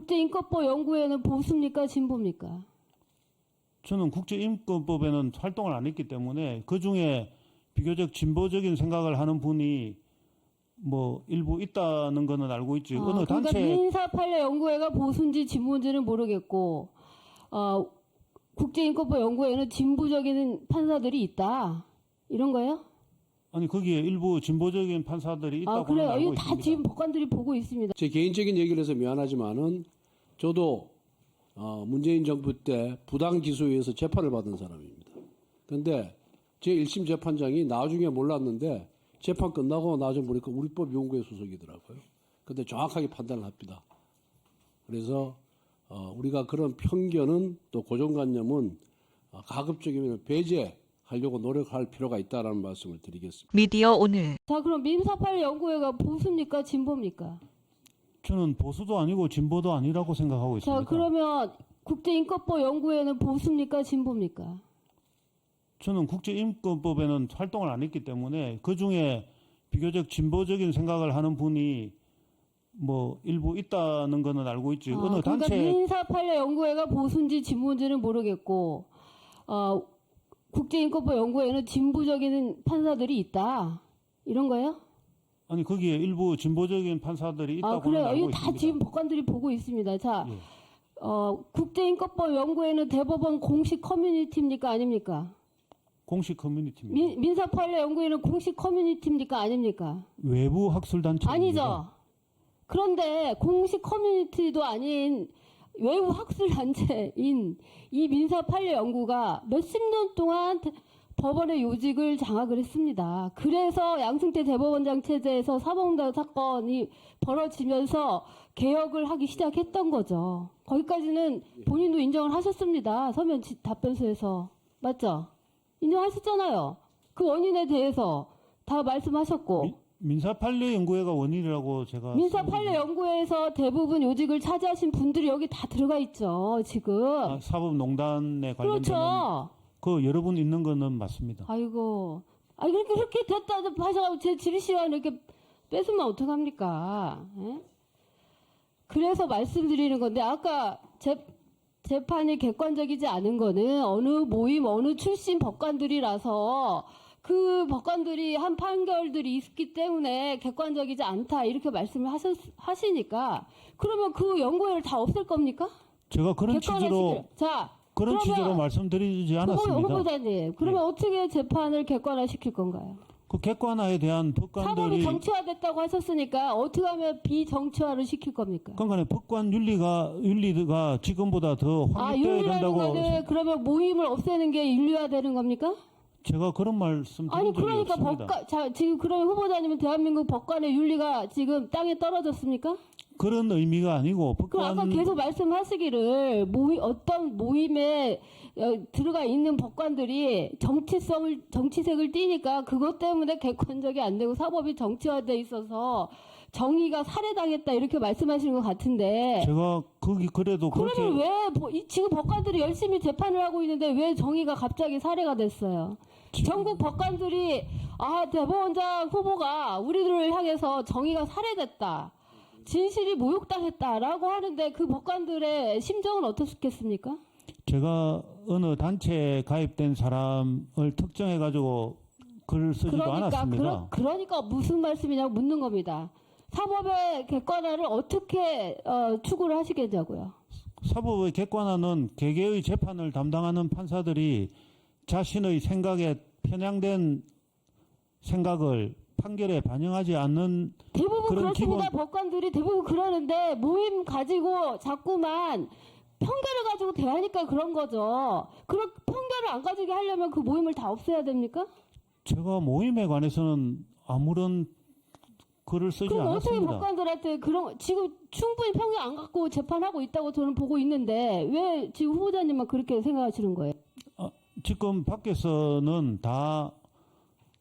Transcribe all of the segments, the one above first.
국제인권법 연구회는 보수입니까? 진보입니까? 저는 국제인권법에는 활동을 안 했기 때문에 그중에 비교적 진보적인 생각을 하는 분이 뭐 일부 있다는 거는 알고 있지. 어느 그러니까 단체 민사판례 연구회가 보수인지 진보인지는 모르겠고 국제인권법 연구회는 진보적인 판사들이 있다. 이런 거예요? 아니 거기에 일부 진보적인 판사들이 있다고는 그래요. 알고 이거 다 있습니다. 지금 법관들이 보고 있습니다. 제 개인적인 얘기를 해서 미안하지만은 저도 문재인 정부 때 부당 기소에 의해서 재판을 받은 사람입니다. 그런데 제 1심 재판장이 나중에 몰랐는데 재판 끝나고 나중에 보니까 우리법 연구회 소속이더라고요. 근데 정확하게 판단을 합니다. 그래서 우리가 그런 편견은 또 고정관념은 가급적이면 배제하려고 노력할 필요가 있다는 말씀을 드리겠습니다. 미디어 오늘. 자, 그럼 민사판례 연구회가 보수입니까? 진보입니까? 저는 보수도 아니고 진보도 아니라고 생각하고 있습니다. 자, 그러면 국제인권법 연구회는 보수입니까? 진보입니까? 저는 국제인권법에는 활동을 안 했기 때문에 그중에 비교적 진보적인 생각을 하는 분이 뭐 일부 있다는 거는 알고 있지. 어느 그러니까 단체 민사판례 연구회가 보수인지 진보인지는 모르겠고 국제인권법 연구회는 진보적인 판사들이 있다. 이런 거예요? 아니 거기에 일부 진보적인 판사들이 있다고는 그래요. 알고 이거 다 있습니다. 지금 법관들이 보고 있습니다. 자, 예. 국제인권법 연구회는 대법원 공식 커뮤니티입니까? 아닙니까? 공식 커뮤니티입니다. 민사판례 연구회는 공식 커뮤니티입니까? 아닙니까? 외부 학술 단체입니다. 아니죠. 그런데 공식 커뮤니티도 아닌 외부 학술 단체인 이 민사판례 연구가 몇십 년 동안 법원의 요직을 장악을 했습니다. 그래서 양승태 대법원장 체제에서 사법농단 사건이 벌어지면서 개혁을 하기 시작했던 거죠. 거기까지는 본인도 인정을 하셨습니다. 서면 답변서에서. 맞죠? 인정하셨잖아요. 그 원인에 대해서 다 말씀하셨고. 민사판례 연구회가 원인이라고 제가 민사판례 연구회에서 대부분 요직을 차지하신 분들이 여기 다 들어가 있죠. 지금. 사법농단에 관련된 그렇죠. 그 여러 분 있는 거는 맞습니다. 아이고. 그렇게 됐다 하셔가지고 제 지리시간 이렇게 뺏으면 어떡합니까? 예? 그래서 말씀드리는 건데, 아까 재판이 객관적이지 않은 거는 어느 모임, 어느 출신 법관들이라서 그 법관들이 한 판결들이 있기 때문에 객관적이지 않다, 이렇게 말씀을 하시니까, 그러면 그 연구회를 다 없앨 겁니까? 제가 그런 취지로 자, 그런 취지로 말씀드리지 않았습니다. 후보자님, 그러면 어떻게 재판을 객관화시킬 건가요? 그 객관화에 대한 사법이 법관들이 정치화됐다고 하셨으니까 어떻게 하면 비정치화를 시킬 겁니까? 그러니까 법관 윤리가 지금보다 더 확립돼야 윤리라는 된다고 거는 그러면 모임을 없애는 게 윤리화되는 겁니까? 제가 그런 말씀 드린 적이 그러니까 없습니다. 지금 그러면 후보자님은 대한민국 법관의 윤리가 지금 땅에 떨어졌습니까? 그런 의미가 아니고 그럼 아까 계속 말씀하시기를 어떤 모임에 들어가 있는 법관들이 정치색을 띠니까 그것 때문에 객관적이 안 되고 사법이 정치화돼 있어서 정의가 살해당했다, 이렇게 말씀하시는 것 같은데, 제가 그래도 그렇게 그러면 왜 지금 법관들이 열심히 재판을 하고 있는데 왜 정의가 갑자기 살해가 됐어요? 전국 법관들이 대법원장 후보가 우리들을 향해서 정의가 살해됐다, 진실이 모욕당했다라고 하는데 그 법관들의 심정은 어떻겠습니까? 제가 어느 단체에 가입된 사람을 특정해 가지고 글을 쓰지도 않았습니다. 그러니까 무슨 말씀이냐고 묻는 겁니다. 사법의 객관화를 어떻게 추구를 하시겠냐고요. 사법의 객관화는 개개의 재판을 담당하는 판사들이 자신의 생각에 편향된 생각을 판결에 반영하지 않는 대부분 그런 그렇습니다. 법관들이 대부분 그러는데 모임 가지고 자꾸만 편견을 가지고 대하니까 그런 거죠. 그런 편견을 안 가지게 하려면 그 모임을 다 없애야 됩니까? 제가 모임에 관해서는 아무런 글을 쓰지 그럼 어떻게 않았습니다. 법관들한테 지금 충분히 편견 안 갖고 재판하고 있다고 저는 보고 있는데 왜 지금 후보자님만 그렇게 생각하시는 거예요? 지금 밖에서는 다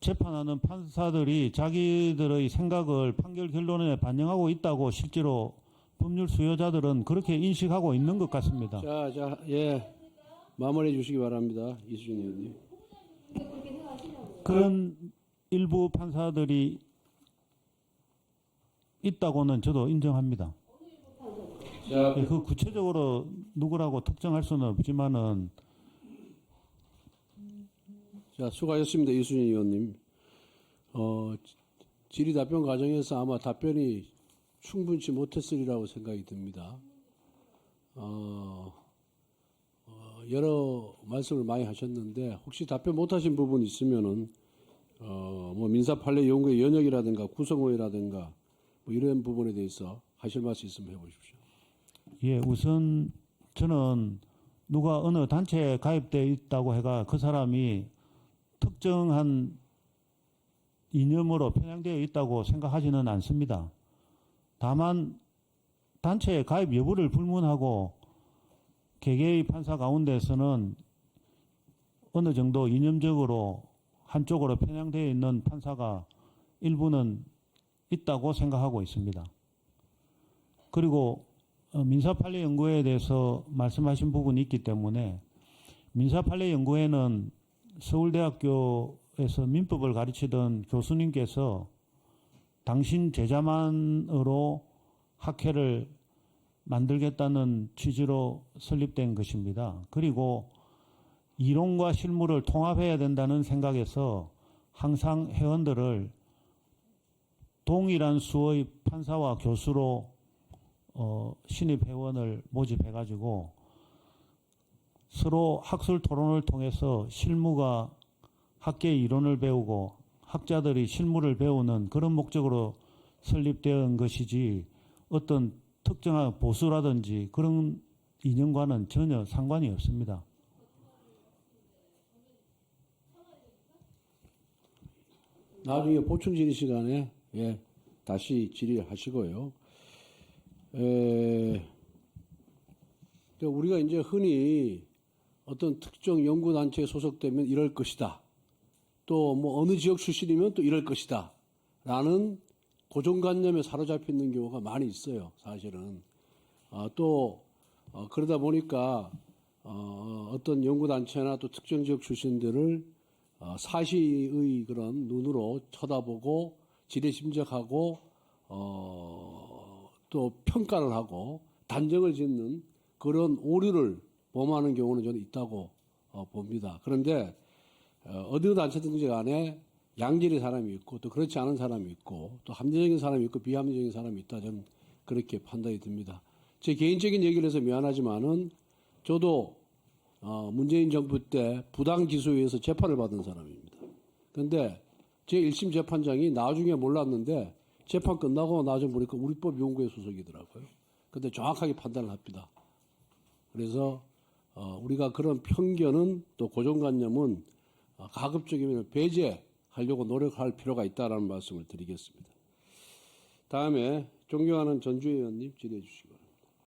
재판하는 판사들이 자기들의 생각을 판결 결론에 반영하고 있다고 실제로 법률 수요자들은 그렇게 인식하고 있는 것 같습니다. 마무리해 주시기 바랍니다. 이수진 의원님. 그런 일부 판사들이 있다고는 저도 인정합니다. 자, 그 구체적으로 누구라고 특정할 수는 없지만은 자, 수고하셨습니다. 이순신 의원님. 질의 답변 과정에서 아마 답변이 충분치 못했으리라고 생각이 듭니다. 여러 말씀을 많이 하셨는데 혹시 답변 못하신 부분 있으면은 뭐 민사판례 연구의 연역이라든가 구성원이라든가 뭐 이런 부분에 대해서 하실 말씀 있으면 해보십시오. 예, 우선 저는 누가 어느 단체에 가입돼 있다고 해가 그 사람이 특정한 이념으로 편향되어 있다고 생각하지는 않습니다. 다만 단체의 가입 여부를 불문하고 개개의 판사 가운데서는 어느 정도 이념적으로 한쪽으로 편향되어 있는 판사가 일부는 있다고 생각하고 있습니다. 그리고 민사판례 연구회에 대해서 말씀하신 부분이 있기 때문에 민사판례 연구회는 서울대학교에서 민법을 가르치던 교수님께서 당신 제자만으로 학회를 만들겠다는 취지로 설립된 것입니다. 그리고 이론과 실무를 통합해야 된다는 생각에서 항상 회원들을 동일한 수의 판사와 교수로 신입 회원을 모집해가지고 서로 학술 토론을 통해서 실무가 학계의 이론을 배우고 학자들이 실무를 배우는 그런 목적으로 설립된 것이지 어떤 특정한 보수라든지 그런 이념과는 전혀 상관이 없습니다. 나중에 보충 질의 시간에 다시 질의하시고요. 그러니까 우리가 이제 흔히 어떤 특정 연구단체에 소속되면 이럴 것이다. 또 뭐 어느 지역 출신이면 또 이럴 것이다. 라는 고정관념에 사로잡혀 있는 경우가 많이 있어요. 사실은. 그러다 보니까 어떤 연구단체나 또 특정 지역 출신들을 사시의 그런 눈으로 쳐다보고 지레짐작하고 또 평가를 하고 단정을 짓는 그런 오류를 범하는 경우는 저는 있다고 봅니다. 그런데 어느 단체든지 간에 양질의 사람이 있고 또 그렇지 않은 사람이 있고 또 합리적인 사람이 있고 비합리적인 사람이 있다. 저는 그렇게 판단이 듭니다. 제 개인적인 얘기를 해서 미안하지만은 저도 문재인 정부 때 부당 기소에 의해서 재판을 받은 사람입니다. 그런데 제 1심 재판장이 나중에 몰랐는데 재판 끝나고 나중에 보니까 우리법 연구회 소속이더라고요. 근데 정확하게 판단을 합니다. 그래서 우리가 그런 편견은 또 고정관념은 가급적이면 배제하려고 노력할 필요가 있다는 말씀을 드리겠습니다. 다음에 존경하는 전주혜 의원님 질의해 주시고.